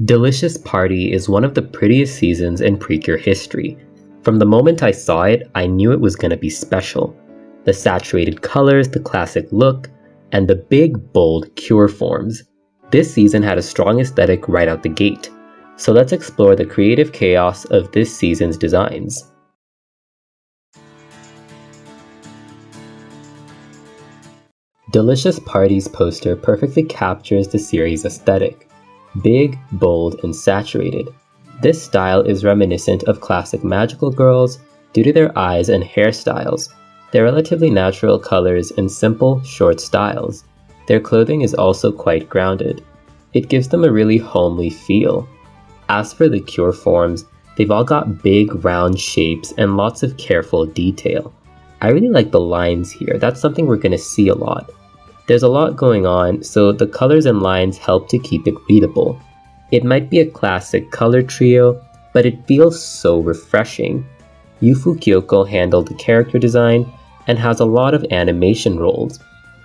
Delicious Party is one of the prettiest seasons in Precure history. From the moment I saw it, I knew it was going to be special. The saturated colors, the classic look, and the big, bold Cure forms. This season had a strong aesthetic right out the gate. So let's explore the creative chaos of this season's designs. Delicious Party's poster perfectly captures the series' aesthetic. Big, bold, and saturated. This style is reminiscent of classic magical girls due to their eyes and hairstyles, their relatively natural colors and simple, short styles. Their clothing is also quite grounded. It gives them a really homely feel. As for the Cure forms, they've all got big, round shapes and lots of careful detail. I really like the lines here. That's something we're going to see a lot. There's a lot going on, so the colors and lines help to keep it readable. It might be a classic color trio, but it feels so refreshing. Yufu Kyoko handled the character design and has a lot of animation roles.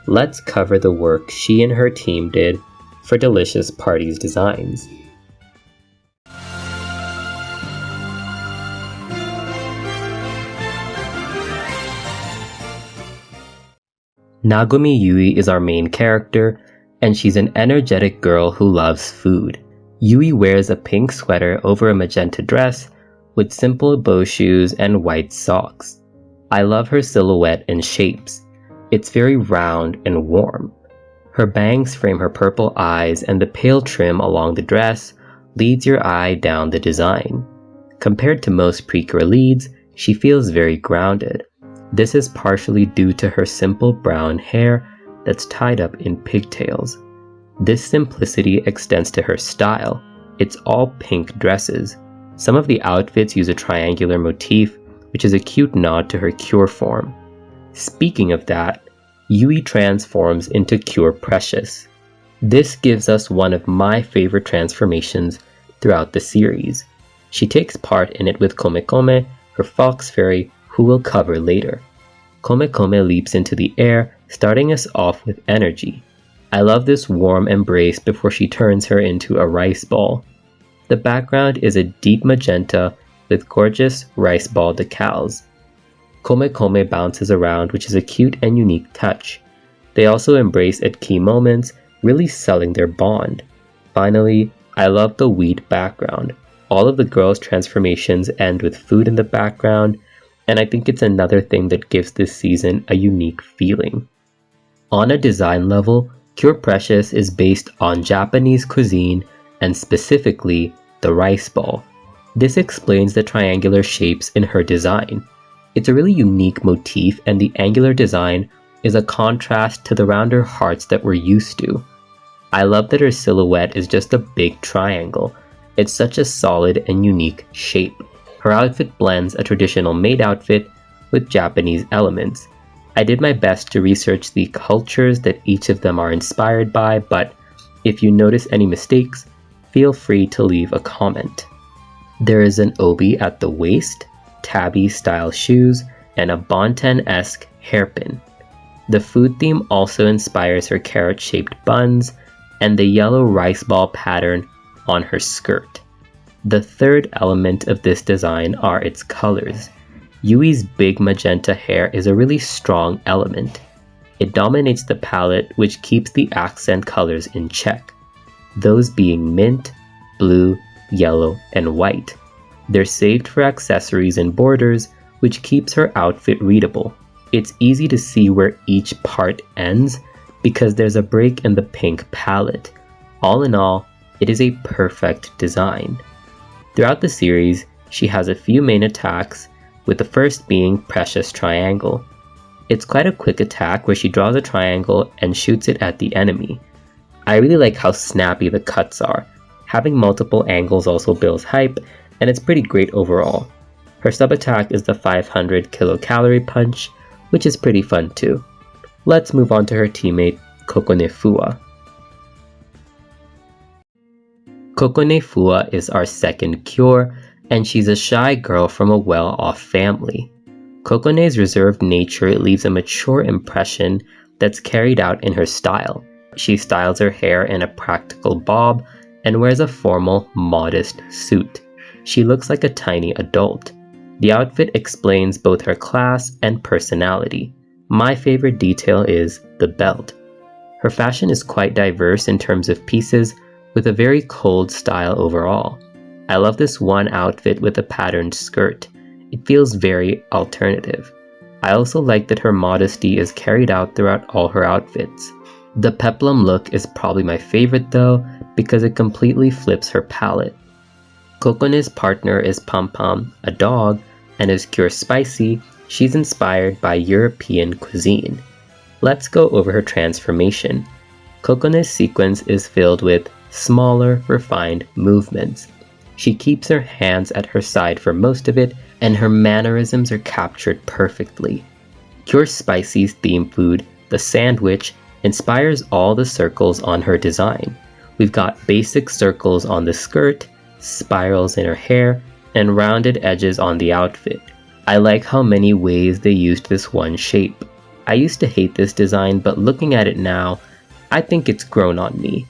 Let's cover the work she and her team did for Delicious Party's designs. Nagumi Yui is our main character, and she's an energetic girl who loves food. Yui wears a pink sweater over a magenta dress with simple bow shoes and white socks. I love her silhouette and shapes. It's very round and warm. Her bangs frame her purple eyes, and the pale trim along the dress leads your eye down the design. Compared to most Precure leads, she feels very grounded. This is partially due to her simple brown hair that's tied up in pigtails. This simplicity extends to her style. It's all pink dresses. Some of the outfits use a triangular motif, which is a cute nod to her Cure form. Speaking of that, Yui transforms into Cure Precious. This gives us one of my favorite transformations throughout the series. She takes part in it with Komekome, her fox fairy, who we'll cover later. Komekome leaps into the air, starting us off with energy. I love this warm embrace before she turns her into a rice ball. The background is a deep magenta with gorgeous rice ball decals. Komekome bounces around, which is a cute and unique touch. They also embrace at key moments, really selling their bond. Finally, I love the wheat background. All of the girls' transformations end with food in the background, and I think it's another thing that gives this season a unique feeling. On a design level, Cure Precious is based on Japanese cuisine and specifically the rice ball. This explains the triangular shapes in her design. It's a really unique motif, and the angular design is a contrast to the rounder hearts that we're used to. I love that her silhouette is just a big triangle. It's such a solid and unique shape. Her outfit blends a traditional maid outfit with Japanese elements. I did my best to research the cultures that each of them are inspired by, but if you notice any mistakes, feel free to leave a comment. There is an obi at the waist, tabby style shoes, and a Bonten-esque hairpin. The food theme also inspires her carrot-shaped buns and the yellow rice ball pattern on her skirt. The third element of this design are its colors. Yui's big magenta hair is a really strong element. It dominates the palette, which keeps the accent colors in check, those being mint, blue, yellow, and white. They're saved for accessories and borders, which keeps her outfit readable. It's easy to see where each part ends because there's a break in the pink palette. All in all, it is a perfect design. Throughout the series, she has a few main attacks, with the first being Precious Triangle. It's quite a quick attack where she draws a triangle and shoots it at the enemy. I really like how snappy the cuts are. Having multiple angles also builds hype, and it's pretty great overall. Her sub-attack is the 500 kilocalorie punch, which is pretty fun too. Let's move on to her teammate, Kokone Fua. Kokone Fua is our second Cure, and she's a shy girl from a well-off family. Kokone's reserved nature leaves a mature impression that's carried out in her style. She styles her hair in a practical bob and wears a formal, modest suit. She looks like a tiny adult. The outfit explains both her class and personality. My favorite detail is the belt. Her fashion is quite diverse in terms of pieces, with a very cold style overall. I love this one outfit with a patterned skirt. It feels very alternative. I also like that her modesty is carried out throughout all her outfits. The peplum look is probably my favorite though, because it completely flips her palette. Kokone's partner is Pom Pom, a dog, and is Cure Spicy. She's inspired by European cuisine. Let's go over her transformation. Kokone's sequence is filled with smaller, refined movements. She keeps her hands at her side for most of it, and her mannerisms are captured perfectly. Cure Spicy's theme food, the sandwich, inspires all the circles on her design. We've got basic circles on the skirt, spirals in her hair, and rounded edges on the outfit. I like how many ways they used this one shape. I used to hate this design, but looking at it now, I think it's grown on me.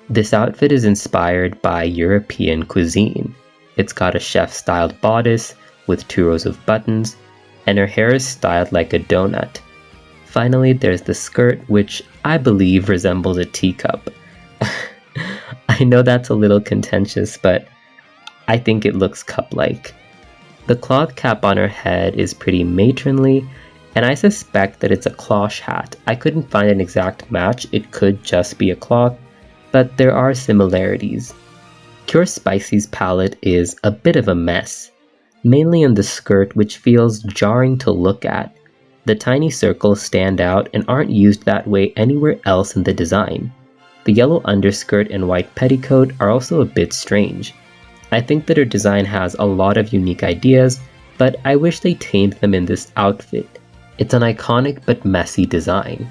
This outfit is inspired by European cuisine. It's got a chef-styled bodice with 2 rows of buttons, and her hair is styled like a donut. Finally, there's the skirt, which I believe resembles a teacup. I know that's a little contentious, but I think it looks cup-like. The cloth cap on her head is pretty matronly, and I suspect that it's a cloche hat. I couldn't find an exact match, it could just be a cloth, but there are similarities. Cure Spicy's palette is a bit of a mess, mainly in the skirt, which feels jarring to look at. The tiny circles stand out and aren't used that way anywhere else in the design. The yellow underskirt and white petticoat are also a bit strange. I think that her design has a lot of unique ideas, but I wish they tamed them in this outfit. It's an iconic but messy design.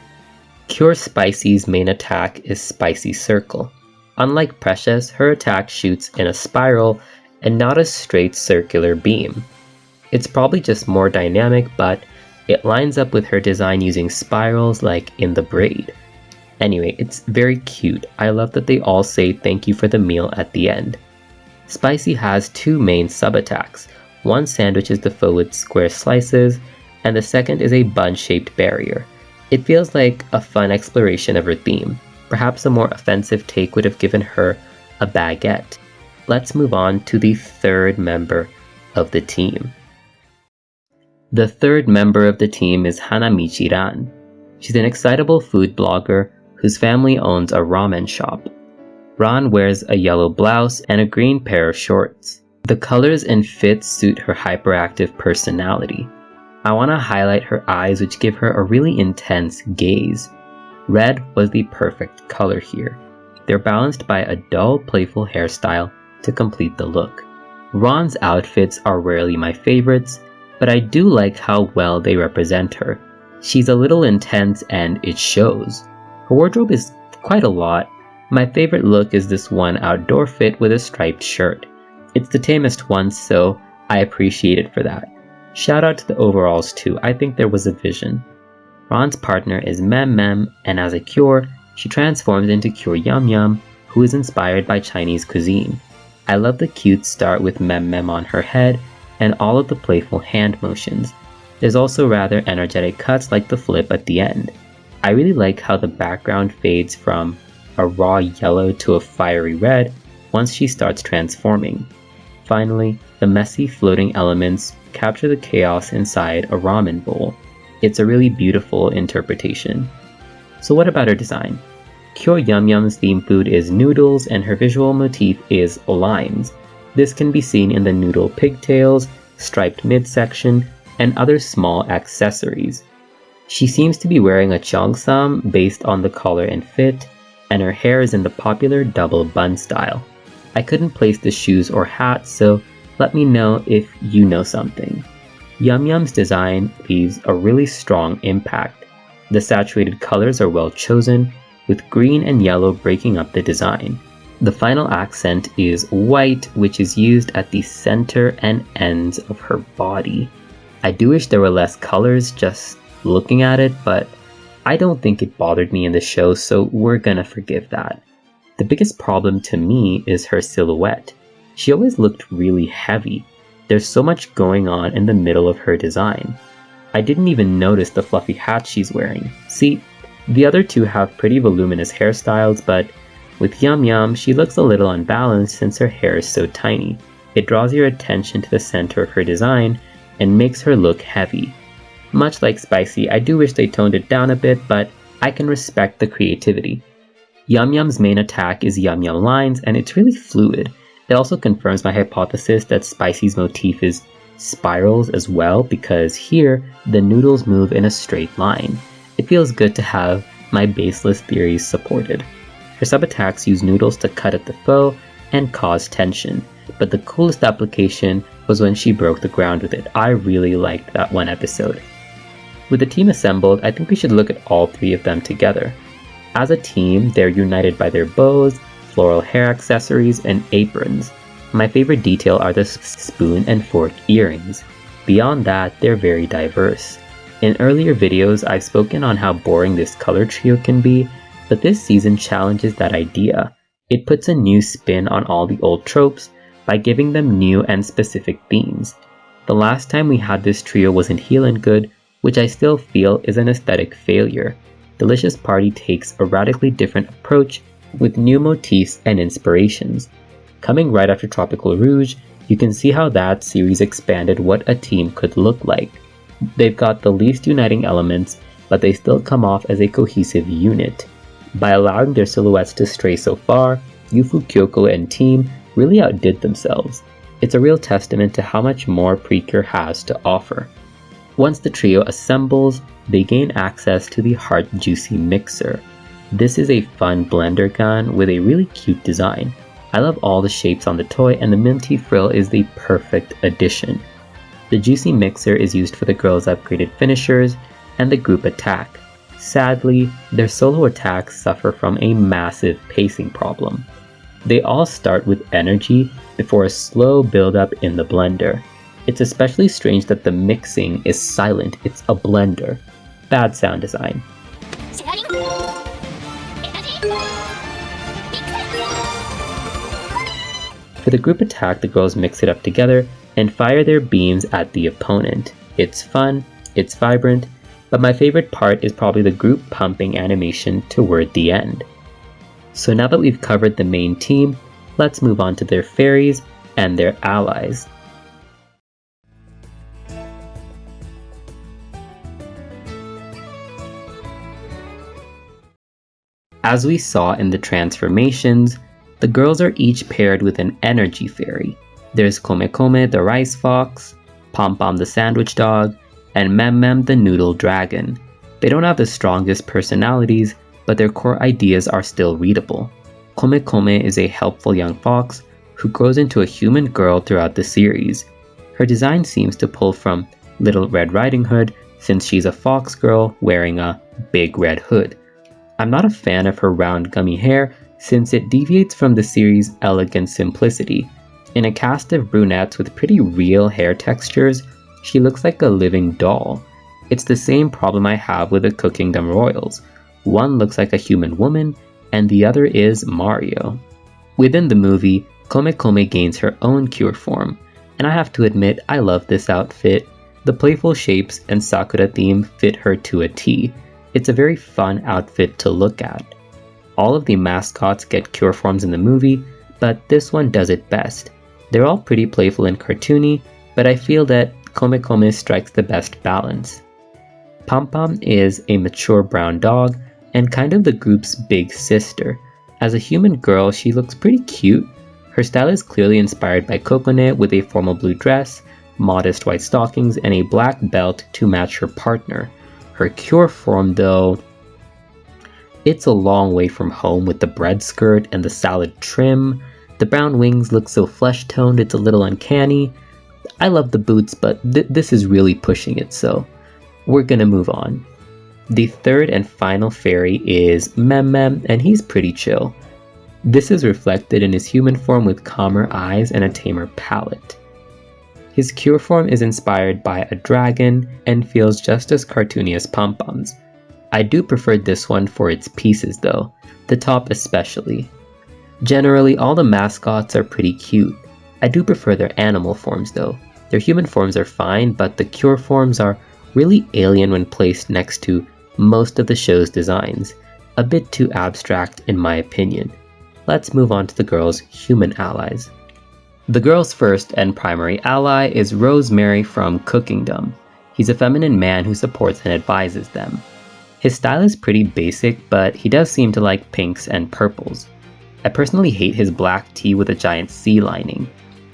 Cure Spicy's main attack is Spicy Circle. Unlike Precious, her attack shoots in a spiral and not a straight circular beam. It's probably just more dynamic, but it lines up with her design using spirals like in the braid. Anyway, it's very cute. I love that they all say thank you for the meal at the end. Spicy has 2 main sub-attacks. One sandwiches the foe with square slices, and the second is a bun-shaped barrier. It feels like a fun exploration of her theme. Perhaps a more offensive take would have given her a baguette. Let's move on to the 3rd member of the team. The 3rd member of the team is Hanamichi Ran. She's an excitable food blogger whose family owns a ramen shop. Ran wears a yellow blouse and a green pair of shorts. The colors and fits suit her hyperactive personality. I want to highlight her eyes, which give her a really intense gaze. Red was the perfect color here. They're balanced by a dull, playful hairstyle to complete the look. Ran's outfits are rarely my favorites, but I do like how well they represent her. She's a little intense and it shows. Her wardrobe is quite a lot. My favorite look is this one outdoor fit with a striped shirt. It's the tamest one, so I appreciate it for that. Shout out to the overalls too, I think there was a vision. Ran's partner is Mem, and as a Cure, she transforms into Cure Yumyum, who is inspired by Chinese cuisine. I love the cute start with Mem on her head, and all of the playful hand motions. There's also rather energetic cuts like the flip at the end. I really like how the background fades from a raw yellow to a fiery red once she starts transforming. Finally, the messy floating elements capture the chaos inside a ramen bowl. It's a really beautiful interpretation. So what about her design? Cure Yumyum's theme food is noodles and her visual motif is limes. This can be seen in the noodle pigtails, striped midsection, and other small accessories. She seems to be wearing a cheongsam based on the color and fit, and her hair is in the popular double bun style. I couldn't place the shoes or hat, so let me know if you know something. Yumyum's design leaves a really strong impact. The saturated colors are well chosen, with green and yellow breaking up the design. The final accent is white, which is used at the center and ends of her body. I do wish there were less colors just looking at it, but I don't think it bothered me in the show, so we're gonna forgive that. The biggest problem to me is her silhouette. She always looked really heavy. There's so much going on in the middle of her design. I didn't even notice the fluffy hat she's wearing. See, the other two have pretty voluminous hairstyles, but with Yumyum, she looks a little unbalanced since her hair is so tiny. It draws your attention to the center of her design and makes her look heavy. Much like Spicy, I do wish they toned it down a bit, but I can respect the creativity. Yumyum's main attack is Yumyum lines, and it's really fluid. It also confirms my hypothesis that Spicy's motif is spirals as well, because here, the noodles move in a straight line. It feels good to have my baseless theories supported. Her sub-attacks use noodles to cut at the foe and cause tension, but the coolest application was when she broke the ground with it. I really liked that one episode. With the team assembled, I think we should look at all three of them together. As a team, they're united by their bows, floral hair accessories, and aprons. My favorite detail are the spoon and fork earrings. Beyond that, they're very diverse. In earlier videos, I've spoken on how boring this color trio can be, but this season challenges that idea. It puts a new spin on all the old tropes by giving them new and specific themes. The last time we had this trio was in Heal and Good, which I still feel is an aesthetic failure. Delicious Party takes a radically different approach with new motifs and inspirations. Coming right after Tropical Rouge, you can see how that series expanded what a team could look like. They've got the least uniting elements, but they still come off as a cohesive unit. By allowing their silhouettes to stray so far, Yufu, Kyoko, and team really outdid themselves. It's a real testament to how much more Precure has to offer. Once the trio assembles, they gain access to the Heart Juicy Mixer. This is a fun blender gun with a really cute design. I love all the shapes on the toy, and the minty frill is the perfect addition. The Juicy Mixer is used for the girls' upgraded finishers and the group attack. Sadly, their solo attacks suffer from a massive pacing problem. They all start with energy before a slow build-up in the blender. It's especially strange that the mixing is silent. It's a blender. Bad sound design. For the group attack, the girls mix it up together and fire their beams at the opponent. It's fun, it's vibrant, but my favorite part is probably the group pumping animation toward the end. So now that we've covered the main team, let's move on to their fairies and their allies. As we saw in the transformations, the girls are each paired with an energy fairy. There's Kome Kome the rice fox, Pom Pom the sandwich dog, and Mem Mem the noodle dragon. They don't have the strongest personalities, but their core ideas are still readable. Kome Kome is a helpful young fox who grows into a human girl throughout the series. Her design seems to pull from Little Red Riding Hood since she's a fox girl wearing a big red hood. I'm not a fan of her round gummy hair since it deviates from the series' elegant simplicity. In a cast of brunettes with pretty real hair textures, she looks like a living doll. It's the same problem I have with the Cookingdom Royals. One looks like a human woman, and the other is Mario. Within the movie, Kome Kome gains her own cure form, and I have to admit I love this outfit. The playful shapes and Sakura theme fit her to a T. It's a very fun outfit to look at. All of the mascots get cure forms in the movie, but this one does it best. They're all pretty playful and cartoony, but I feel that Kome Kome strikes the best balance. Pom Pom is a mature brown dog and kind of the group's big sister. As a human girl, she looks pretty cute. Her style is clearly inspired by Kokone with a formal blue dress, modest white stockings, and a black belt to match her partner. Her cure form, though, it's a long way from home with the bread skirt and the salad trim. The brown wings look so flesh-toned, it's a little uncanny. I love the boots, but this is really pushing it, so we're gonna move on. The third and final fairy is Mem Mem, and he's pretty chill. This is reflected in his human form with calmer eyes and a tamer palette. His cure form is inspired by a dragon and feels just as cartoony as pom-poms. I do prefer this one for its pieces though, the top especially. Generally, all the mascots are pretty cute. I do prefer their animal forms though. Their human forms are fine, but the cure forms are really alien when placed next to most of the show's designs. A bit too abstract in my opinion. Let's move on to the girls' human allies. The girl's first and primary ally is Rosemary from Cookingdom. He's a feminine man who supports and advises them. His style is pretty basic, but he does seem to like pinks and purples. I personally hate his black tee with a giant C lining.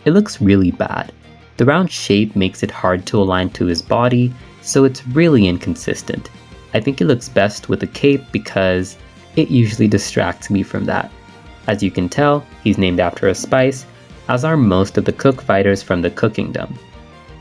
It looks really bad. The round shape makes it hard to align to his body, so it's really inconsistent. I think it looks best with a cape because it usually distracts me from that. As you can tell, he's named after a spice, as are most of the cook fighters from the Cookingdom.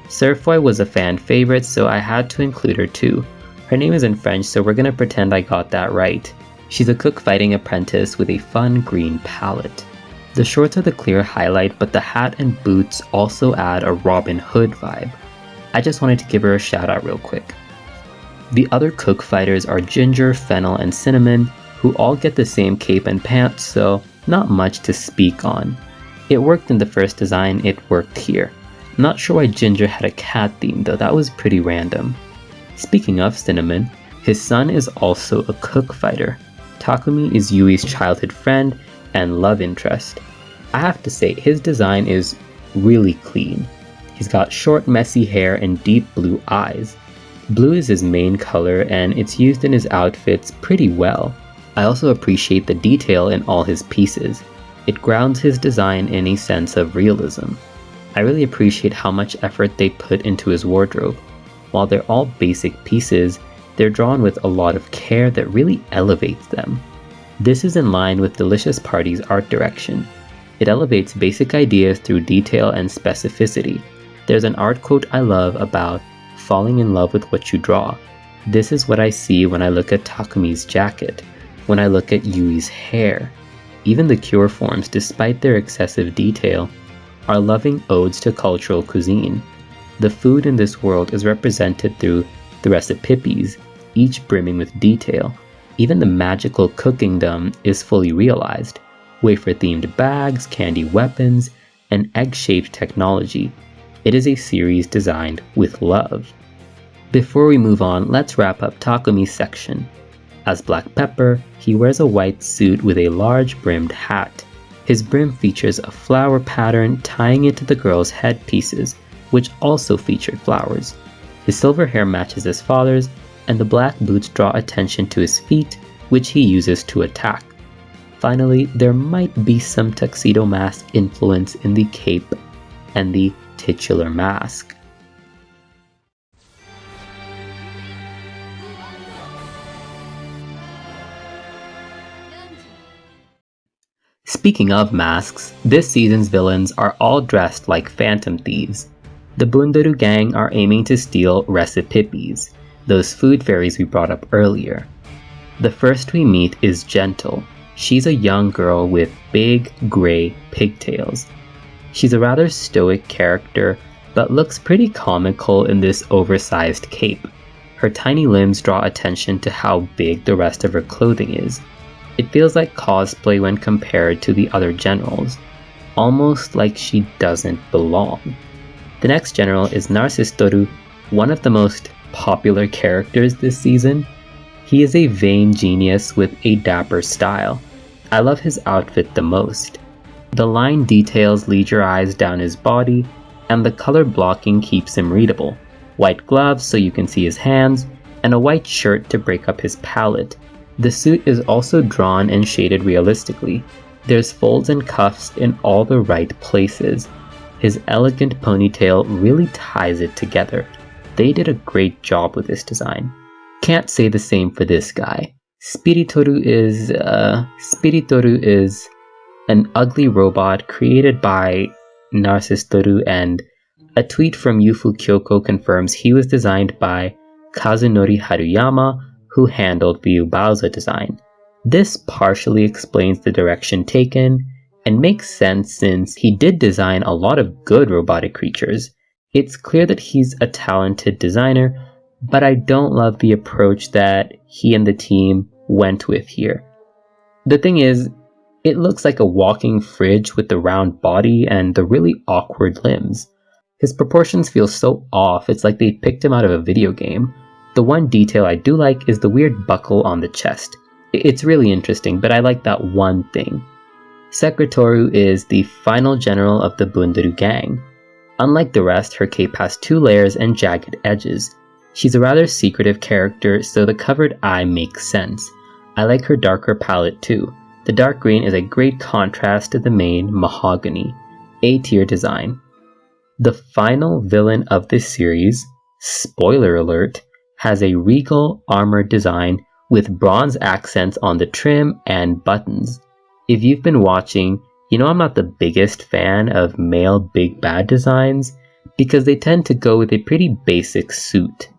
Surfoy was a fan favorite, so I had to include her too. Her name is in French, so we're gonna pretend I got that right. She's a cook-fighting apprentice with a fun green palette. The shorts are the clear highlight, but the hat and boots also add a Robin Hood vibe. I just wanted to give her a shout out real quick. The other cook fighters are Ginger, Fennel, and Cinnamon, who all get the same cape and pants, so not much to speak on. It worked in the first design, it worked here. I'm not sure why Ginger had a cat theme though, that was pretty random. Speaking of Cinnamon, his son is also a cook fighter. Takumi is Yui's childhood friend and love interest. I have to say, his design is really clean. He's got short messy hair and deep blue eyes. Blue is his main color and it's used in his outfits pretty well. I also appreciate the detail in all his pieces. It grounds his design in a sense of realism. I really appreciate how much effort they put into his wardrobe. While they're all basic pieces, they're drawn with a lot of care that really elevates them. This is in line with Delicious Party's art direction. It elevates basic ideas through detail and specificity. There's an art quote I love about falling in love with what you draw. This is what I see when I look at Takumi's jacket, when I look at Yui's hair. Even the cure forms, despite their excessive detail, are loving odes to cultural cuisine. The food in this world is represented through the recipes, each brimming with detail. Even the magical Cookingdom is fully realized. Wafer-themed bags, candy weapons, and egg-shaped technology. It is a series designed with love. Before we move on, let's wrap up Takumi's section. As Black Pepper, he wears a white suit with a large brimmed hat. His brim features a flower pattern tying into the girl's headpieces, which also featured flowers. His silver hair matches his father's, and the black boots draw attention to his feet, which he uses to attack. Finally, there might be some tuxedo mask influence in the cape and the titular mask. Speaking of masks, this season's villains are all dressed like phantom thieves. The Bundaru gang are aiming to steal recipes, those food fairies we brought up earlier. The first we meet is Gentle. She's a young girl with big, gray pigtails. She's a rather stoic character, but looks pretty comical in this oversized cape. Her tiny limbs draw attention to how big the rest of her clothing is. It feels like cosplay when compared to the other generals, almost like she doesn't belong. The next general is Narcistoru, one of the most popular characters this season. He is a vain genius with a dapper style. I love his outfit the most. The line details lead your eyes down his body, and the color blocking keeps him readable. White gloves so you can see his hands, and a white shirt to break up his palette. The suit is also drawn and shaded realistically. There's folds and cuffs in all the right places. His elegant ponytail really ties it together. They did a great job with this design. Can't say the same for this guy. Spiritoru is an ugly robot created by Narcistoru, and a tweet from Yufu Kyoko confirms he was designed by Kazunori Haruyama, who handled the Ubauza design. This partially explains the direction taken, and makes sense since he did design a lot of good robotic creatures. It's clear that he's a talented designer, but I don't love the approach that he and the team went with here. The thing is, it looks like a walking fridge with the round body and the really awkward limbs. His proportions feel so off, it's like they picked him out of a video game. The one detail I do like is the weird buckle on the chest. It's really interesting, but I like that one thing. Sekretoru is the final general of the Bundaru gang. Unlike the rest, her cape has 2 layers and jagged edges. She's a rather secretive character, so the covered eye makes sense. I like her darker palette too. The dark green is a great contrast to the main mahogany. A-tier design. The final villain of this series, spoiler alert, has a regal armor design with bronze accents on the trim and buttons. If you've been watching, you know I'm not the biggest fan of male big bad designs because they tend to go with a pretty basic suit.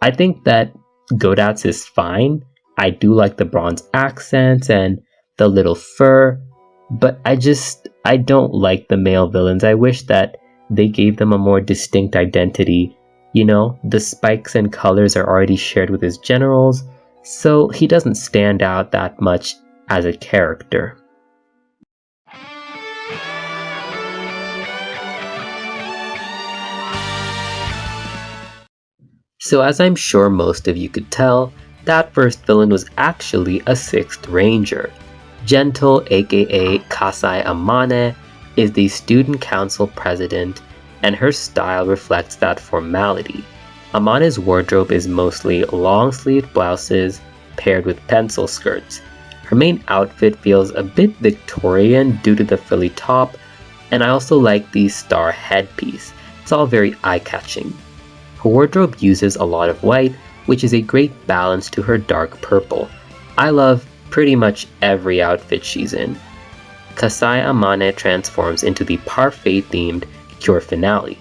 I think that Godats is fine. I do like the bronze accents and the little fur, but I don't like the male villains. I wish that they gave them a more distinct identity. You know, the spikes and colors are already shared with his generals, so he doesn't stand out that much as a character. So as I'm sure most of you could tell, that first villain was actually a 6th Ranger. Gentle, aka Kasai Amane, is the student council president, and her style reflects that formality. Amane's wardrobe is mostly long-sleeved blouses paired with pencil skirts. Her main outfit feels a bit Victorian due to the frilly top, and I also like the star headpiece. It's all very eye-catching. Her wardrobe uses a lot of white, which is a great balance to her dark purple. I love pretty much every outfit she's in. Kasai Amane transforms into the parfait-themed Cure finale.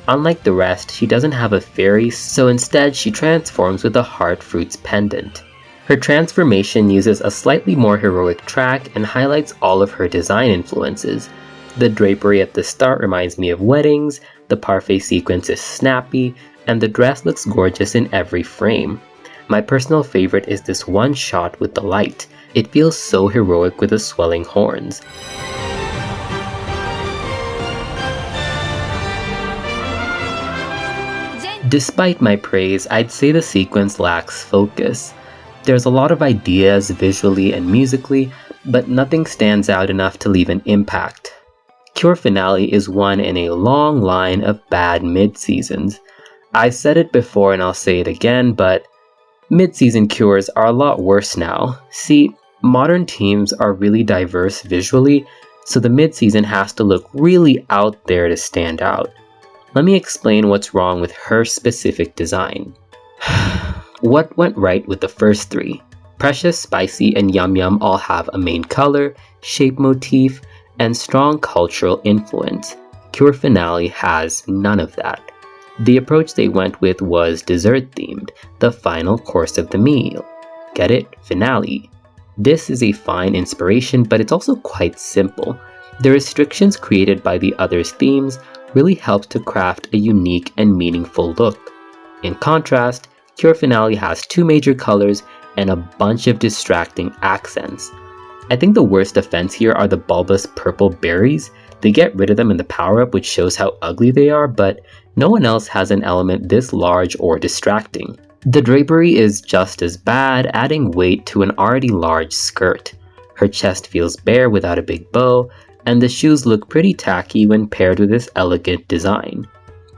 Unlike the rest, she doesn't have a fairy, so instead she transforms with a heart fruits pendant. Her transformation uses a slightly more heroic track and highlights all of her design influences. The drapery at the start reminds me of weddings, the parfait sequence is snappy, and the dress looks gorgeous in every frame. My personal favorite is this one shot with the light. It feels so heroic with the swelling horns. Despite my praise, I'd say the sequence lacks focus. There's a lot of ideas visually and musically, but nothing stands out enough to leave an impact. Cure Finale is one in a long line of bad mid-seasons. I said it before and I'll say it again, but mid-season cures are a lot worse now. See, modern teams are really diverse visually, so the mid-season has to look really out there to stand out. Let me explain what's wrong with her specific design. What went right with the first 3? Precious, Spicy, and Yumyum all have a main color, shape motif, and strong cultural influence. Cure Finale has none of that. The approach they went with was dessert-themed, the final course of the meal. Get it? Finale. This is a fine inspiration, but it's also quite simple. The restrictions created by the others' themes really helped to craft a unique and meaningful look. In contrast, Cure Finale has 2 major colors and a bunch of distracting accents. I think the worst offense here are the bulbous purple berries. They get rid of them in the power-up, which shows how ugly they are, but no one else has an element this large or distracting. The drapery is just as bad, adding weight to an already large skirt. Her chest feels bare without a big bow, and the shoes look pretty tacky when paired with this elegant design.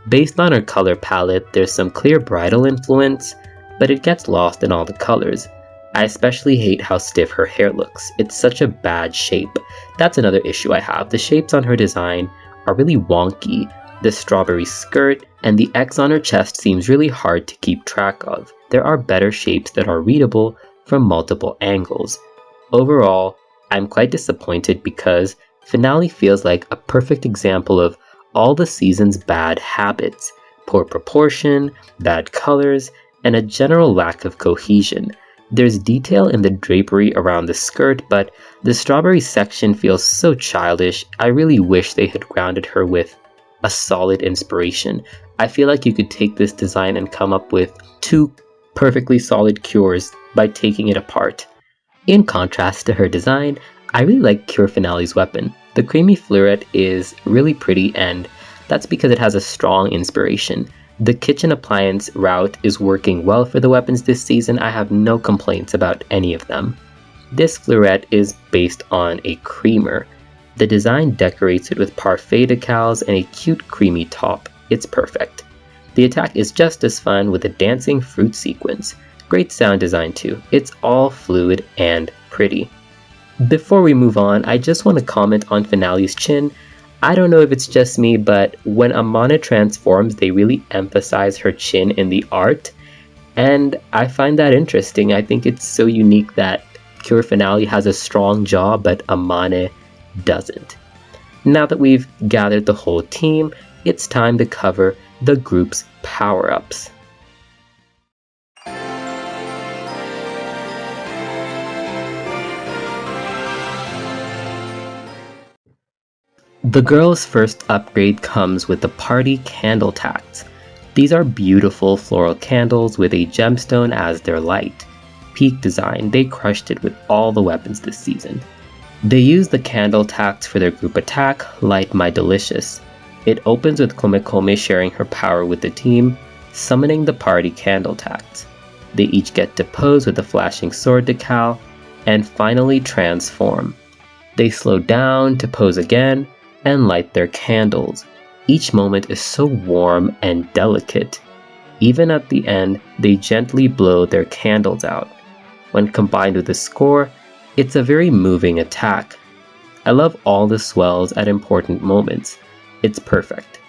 Based on her color palette, there's some clear bridal influence, but it gets lost in all the colors. I especially hate how stiff her hair looks. It's such a bad shape. That's another issue I have. The shapes on her design are really wonky. The strawberry skirt and the X on her chest seems really hard to keep track of. There are better shapes that are readable from multiple angles. Overall, I'm quite disappointed because Finale feels like a perfect example of all the season's bad habits. Poor proportion, bad colors, and a general lack of cohesion. There's detail in the drapery around the skirt, but the strawberry section feels so childish. I really wish they had grounded her with a solid inspiration. I feel like you could take this design and come up with two perfectly solid cures by taking it apart. In contrast to her design, I really like Cure Finale's weapon. The creamy fleuret is really pretty, and that's because it has a strong inspiration. The kitchen appliance route is working well for the weapons this season. I have no complaints about any of them. This fleuret is based on a creamer. The design decorates it with parfait decals and a cute creamy top. It's perfect. The attack is just as fun with a dancing fruit sequence. Great sound design too. It's all fluid and pretty. Before we move on, I just want to comment on Finale's chin. I don't know if it's just me, but when Amana transforms, they really emphasize her chin in the art, and I find that interesting. I think it's so unique that Cure Finale has a strong jaw, but Amane doesn't. Now that we've gathered the whole team, it's time to cover the group's power-ups. The girl's first upgrade comes with the party candle tacts. These are beautiful floral candles with a gemstone as their light. Peak design, they crushed it with all the weapons this season. They use the candle tacts for their group attack, Light My Delicious. It opens with Komekome sharing her power with the team, summoning the party candle tacts. They each get to pose with the flashing sword decal, and finally transform. They slow down to pose again, and light their candles. Each moment is so warm and delicate. Even at the end, they gently blow their candles out. When combined with the score, it's a very moving attack. I love all the swells at important moments. It's perfect.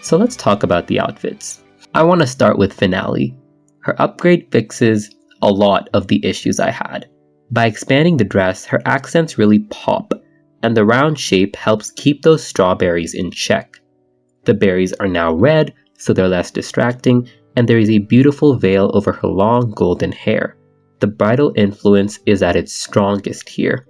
So let's talk about the outfits. I want to start with Finale. Her upgrade fixes a lot of the issues I had. By expanding the dress, her accents really pop, and the round shape helps keep those strawberries in check. The berries are now red, so they're less distracting, and there is a beautiful veil over her long golden hair. The bridal influence is at its strongest here.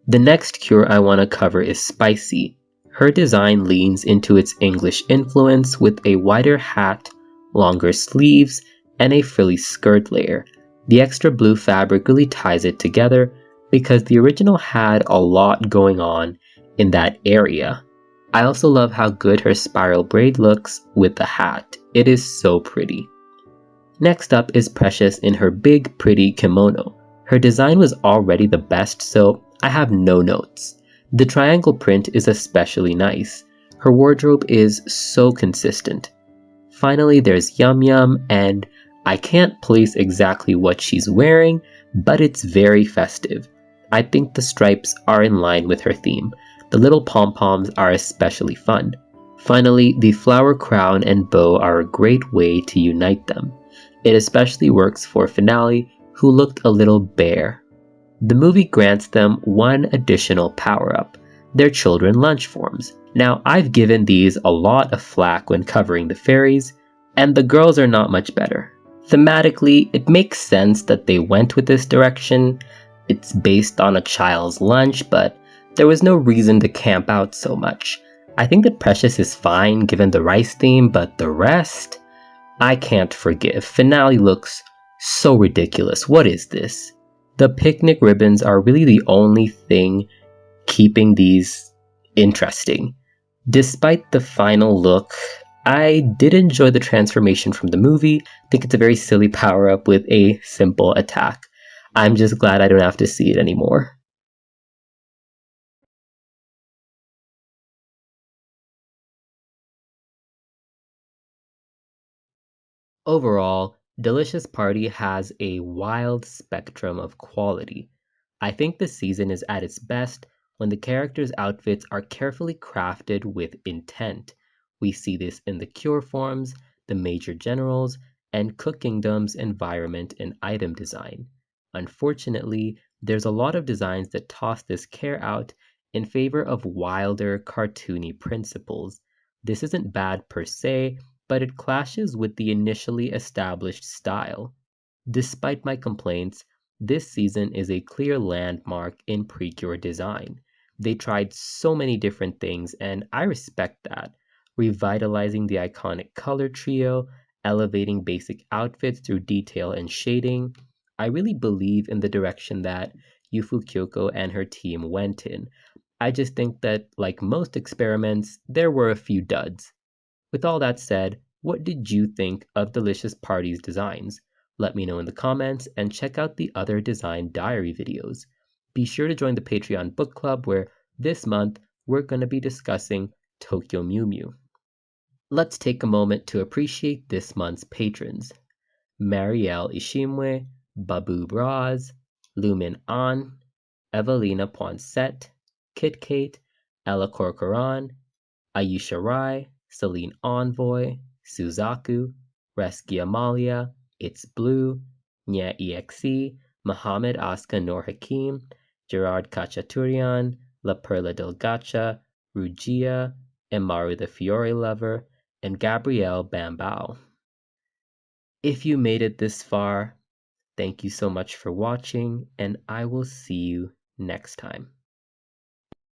The next cure I want to cover is Spicy. Her design leans into its English influence with a wider hat, longer sleeves, and a frilly skirt layer. The extra blue fabric really ties it together because the original had a lot going on in that area. I also love how good her spiral braid looks with the hat. It is so pretty. Next up is Precious in her big, pretty kimono. Her design was already the best, so I have no notes. The triangle print is especially nice. Her wardrobe is so consistent. Finally, there's Yumyum, and I can't place exactly what she's wearing, but it's very festive. I think the stripes are in line with her theme. The little pom-poms are especially fun. Finally, the flower crown and bow are a great way to unite them. It especially works for Finale, who looked a little bare. The movie grants them one additional power-up, their children lunch forms. Now, I've given these a lot of flack when covering the fairies, and the girls are not much better. Thematically, it makes sense that they went with this direction. It's based on a child's lunch, but there was no reason to camp out so much. I think that Precious is fine given the rice theme, but the rest, I can't forgive. Finale looks so ridiculous. What is this? The picnic ribbons are really the only thing keeping these interesting. Despite the final look, I did enjoy the transformation from the movie. I think it's a very silly power-up with a simple attack. I'm just glad I don't have to see it anymore. Overall, Delicious Party has a wild spectrum of quality. I think the season is at its best when the characters' outfits are carefully crafted with intent. We see this in the cure forms, the major generals, and Cook Kingdom's environment and item design. Unfortunately, there's a lot of designs that toss this care out in favor of wilder, cartoony principles. This isn't bad per se, but it clashes with the initially established style. Despite my complaints, this season is a clear landmark in Precure design. They tried so many different things, and I respect that. revitalizing the iconic color trio, elevating basic outfits through detail and shading. I really believe in the direction that Yufu Kyoko and her team went in. I just think that, like most experiments, there were a few duds. With all that said, what did you think of Delicious Party's designs? Let me know in the comments and check out the other design diary videos. Be sure to join the Patreon book club where this month we're going to be discussing Tokyo Mew Mew. Let's take a moment to appreciate this month's patrons. Marielle Ishimwe, Babu Braz, Lumin An, Evelina Poinsett, Kit Kate, Ella Corcoran, Ayesha Rai, Celine Envoy, Suzaku, Reski Amalia, It's Blue, Nya EXE, Mohammed Aska Nur Hakim, Gerard Kachaturian, La Perla del Gacha, Rugia, Emaru the Fiore Lover, and Gabrielle Bambao. If you made it this far, thank you so much for watching, and I will see you next time.